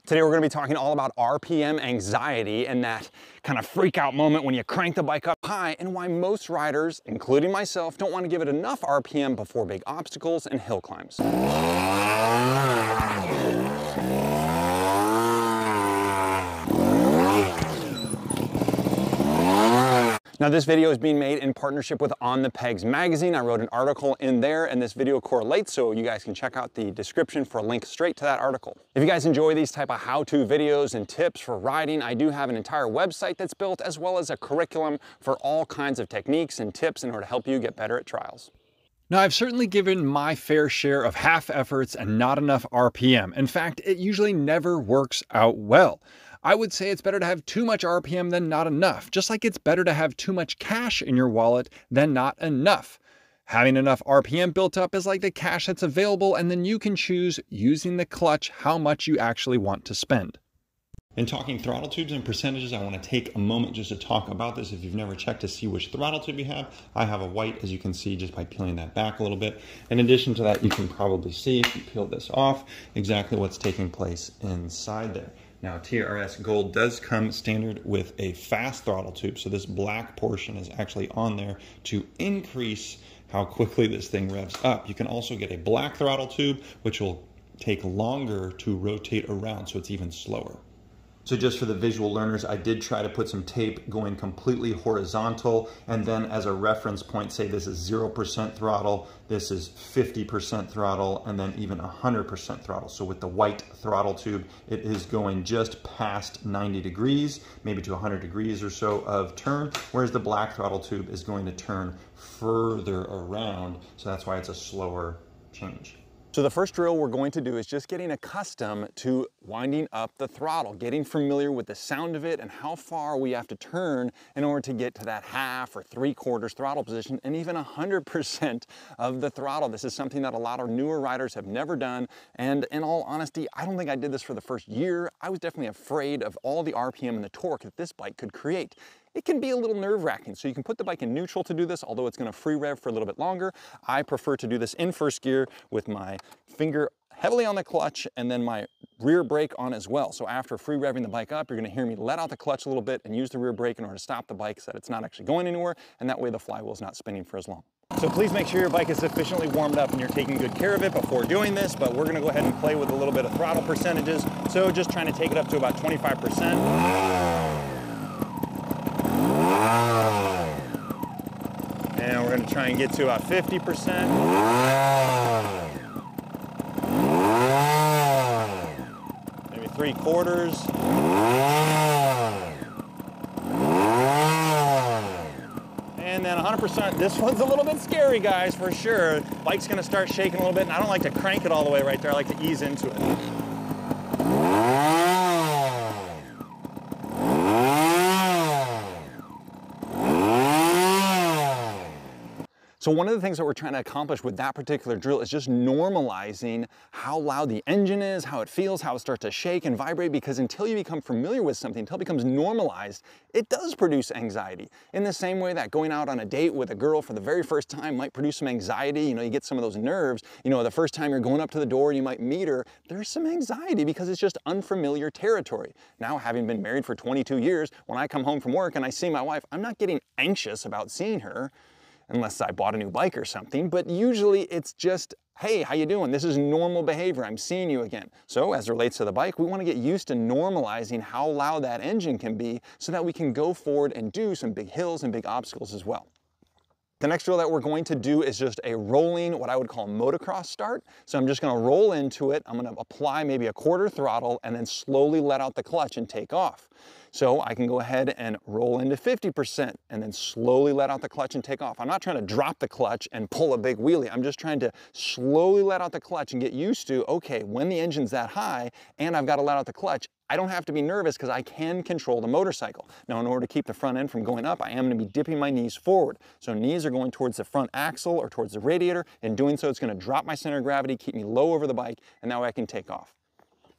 Today we're going to be talking all about RPM anxiety and that kind of freak out moment when you crank the bike up high, and why most riders, including myself, don't want to give it enough RPM before big obstacles and hill climbs. Now this video is being made in partnership with On the Pegs magazine. I wrote an article in there and this video correlates, so you guys can check out the description for a link straight to that article. If you guys enjoy these type of how-to videos and tips for riding, I do have an entire website that's built, as well as a curriculum for all kinds of techniques and tips in order to help you get better at trials. Now, I've certainly given my fair share of half efforts and not enough RPM. In fact, it usually never works out well. I would say it's better to have too much RPM than not enough, just like it's better to have too much cash in your wallet than not enough. Having enough RPM built up is like the cash that's available, and then you can choose, using the clutch, how much you actually want to spend. In talking throttle tubes and percentages, I want to take a moment just to talk about this. If you've never checked to see which throttle tube you have, I have a white, as you can see just by peeling that back a little bit. In addition to that, you can probably see, if you peel this off, exactly what's taking place inside there. Now, TRS Gold does come standard with a fast throttle tube, so this black portion is actually on there to increase how quickly this thing revs up. You can also get a black throttle tube, which will take longer to rotate around, so it's even slower. So just for the visual learners, I did try to put some tape going completely horizontal, and then as a reference point, say this is 0% throttle, this is 50% throttle, and then even 100% throttle. So with the white throttle tube, it is going just past 90 degrees, maybe to 100 degrees or so of turn, whereas the black throttle tube is going to turn further around, so that's why it's a slower change. So the first drill we're going to do is just getting accustomed to winding up the throttle, getting familiar with the sound of it and how far we have to turn in order to get to that half or 3/4 throttle position, and even 100% of the throttle. This is something that a lot of newer riders have never done, and in all honesty, I don't think I did this for the first year. I was definitely afraid of all the RPM and the torque that this bike could create. It can be a little nerve-wracking, so you can put the bike in neutral to do this, although it's going to free rev for a little bit longer. I prefer to do this in first gear with my finger heavily on the clutch and then my rear brake on as well. So after free revving the bike up, you're going to hear me let out the clutch a little bit and use the rear brake in order to stop the bike so that it's not actually going anywhere, and that way the flywheel is not spinning for as long. So please make sure your bike is sufficiently warmed up and you're taking good care of it before doing this, but we're going to go ahead and play with a little bit of throttle percentages. So just trying to take it up to about 25%. And we're going to try and get to about 50%. Maybe 3/4. And then 100%. This one's a little bit scary, guys, for sure. Bike's going to start shaking a little bit, and I don't like to crank it all the way right there. I like to ease into it. So one of the things that we're trying to accomplish with that particular drill is just normalizing how loud the engine is, how it feels, how it starts to shake and vibrate, because until you become familiar with something, until it becomes normalized, it does produce anxiety. In the same way that going out on a date with a girl for the very first time might produce some anxiety, you know, you get some of those nerves, you know, the first time you're going up to the door, you might meet her, there's some anxiety because it's just unfamiliar territory. Now, having been married for 22 years, when I come home from work and I see my wife, I'm not getting anxious about seeing her, unless I bought a new bike or something, but usually it's just, hey, how you doing? This is normal behavior. I'm seeing you again. So as it relates to the bike, we want to get used to normalizing how loud that engine can be so that we can go forward and do some big hills and big obstacles as well. The next drill that we're going to do is just a rolling, what I would call motocross start. So I'm just going to roll into it. I'm going to apply maybe a 1/4 throttle and then slowly let out the clutch and take off. So I can go ahead and roll into 50% and then slowly let out the clutch and take off. I'm not trying to drop the clutch and pull a big wheelie. I'm just trying to slowly let out the clutch and get used to, okay, when the engine's that high and I've got to let out the clutch, I don't have to be nervous because I can control the motorcycle. Now, in order to keep the front end from going up, I am going to be dipping my knees forward. So knees are going towards the front axle or towards the radiator. In doing so, it's going to drop my center of gravity, keep me low over the bike, and that way I can take off.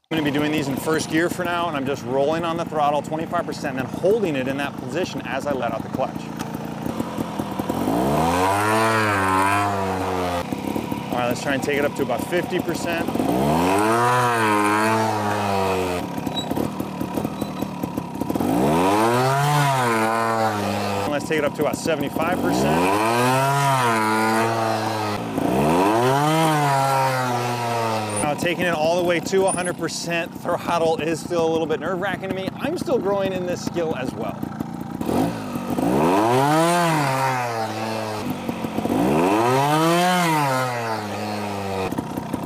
I'm going to be doing these in first gear for now, and I'm just rolling on the throttle 25% and then holding it in that position as I let out the clutch. All right, let's try and take it up to about 50%. take it up to about 75%. Now taking it all the way to 100% throttle is still a little bit nerve-wracking to me. I'm still growing in this skill as well.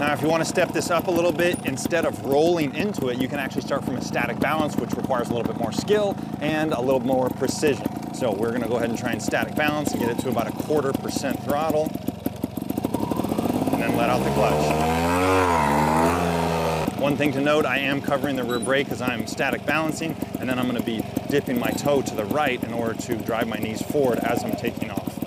Now, if you want to step this up a little bit, instead of rolling into it, you can actually start from a static balance, which requires a little bit more skill and a little more precision. So we're going to go ahead and try and static balance and get it to about 1/4% throttle, and then let out the clutch. One thing to note, I am covering the rear brake as I'm static balancing, and then I'm going to be dipping my toe to the right in order to drive my knees forward as I'm taking off.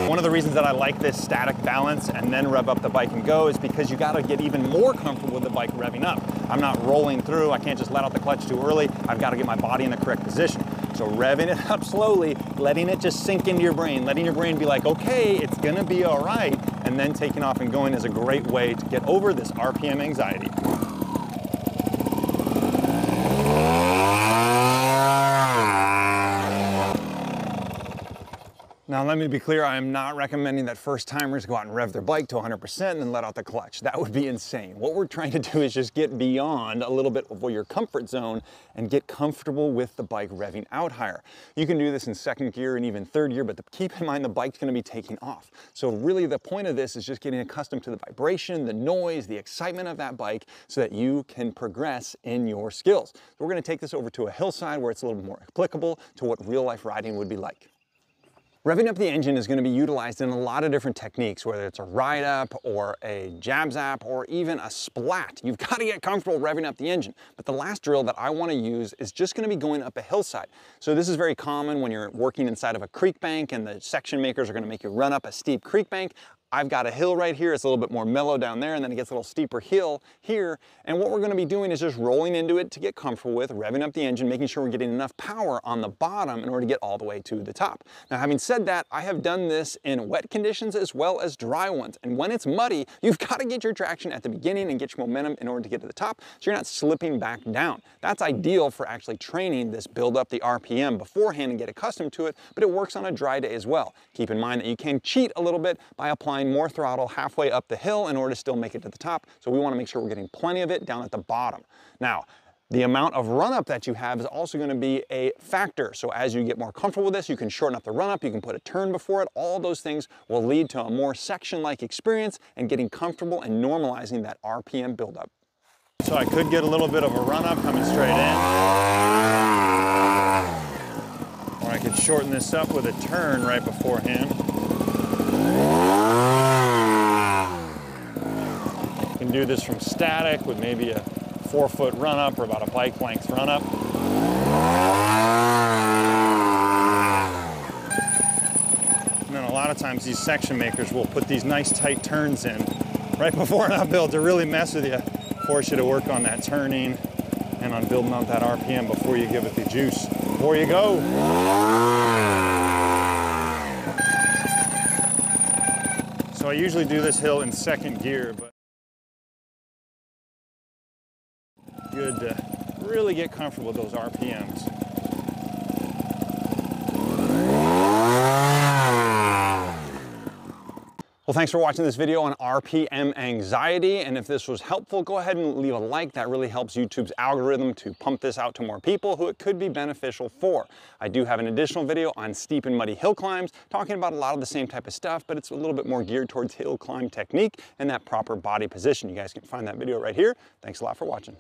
One of the reasons that I like this static balance and then rev up the bike and go is because you got to get even more comfortable with the bike revving up. I'm not rolling through. I can't just let out the clutch too early. I've got to get my body in the correct position. So revving it up slowly, letting it just sink into your brain, letting your brain be like, okay, it's gonna be all right, and then taking off and going is a great way to get over this RPM anxiety. Now, let me be clear, I am not recommending that first timers go out and rev their bike to 100% and then let out the clutch. That would be insane. What we're trying to do is just get beyond a little bit of your comfort zone and get comfortable with the bike revving out higher. You can do this in second gear and even third gear, but keep in mind the bike's gonna be taking off. So really the point of this is just getting accustomed to the vibration, the noise, the excitement of that bike so that you can progress in your skills. So we're gonna take this over to a hillside where it's a little more applicable to what real life riding would be like. Revving up the engine is going to be utilized in a lot of different techniques, whether it's a ride up or a jab zap or even a splat. You've got to get comfortable revving up the engine. But the last drill that I want to use is just going to be going up a hillside. So this is very common when you're working inside of a creek bank and the section makers are going to make you run up a steep creek bank. I've got a hill right here. It's a little bit more mellow down there, and then it gets a little steeper hill here. And what we're going to be doing is just rolling into it to get comfortable with, revving up the engine, making sure we're getting enough power on the bottom in order to get all the way to the top. Now, having said that, I have done this in wet conditions as well as dry ones. And when it's muddy, you've got to get your traction at the beginning and get your momentum in order to get to the top so you're not slipping back down. That's ideal for actually training this build up the RPM beforehand and get accustomed to it, but it works on a dry day as well. Keep in mind that you can cheat a little bit by applying more throttle halfway up the hill in order to still make it to the top. So we want to make sure we're getting plenty of it down at the bottom. Now, the amount of run-up that you have is also going to be a factor. So as you get more comfortable with this, you can shorten up the run-up, you can put a turn before it. All those things will lead to a more section-like experience and getting comfortable and normalizing that RPM buildup. So I could get a little bit of a run-up coming straight in. Or I could shorten this up with a turn right beforehand. You can do this from static with maybe a 4-foot run-up or about a bike length run-up. And then a lot of times these section makers will put these nice tight turns in right before an upbuild to really mess with you, force you to work on that turning and on building up that RPM before you give it the juice. Before you go. So I usually do this hill in second gear, but good to really get comfortable with those RPMs. Well, thanks for watching this video on RPM anxiety, and if this was helpful, go ahead and leave a like. That really helps YouTube's algorithm to pump this out to more people who it could be beneficial for. I do have an additional video on steep and muddy hill climbs, talking about a lot of the same type of stuff, but it's a little bit more geared towards hill climb technique and that proper body position. You guys can find that video right here. Thanks a lot for watching.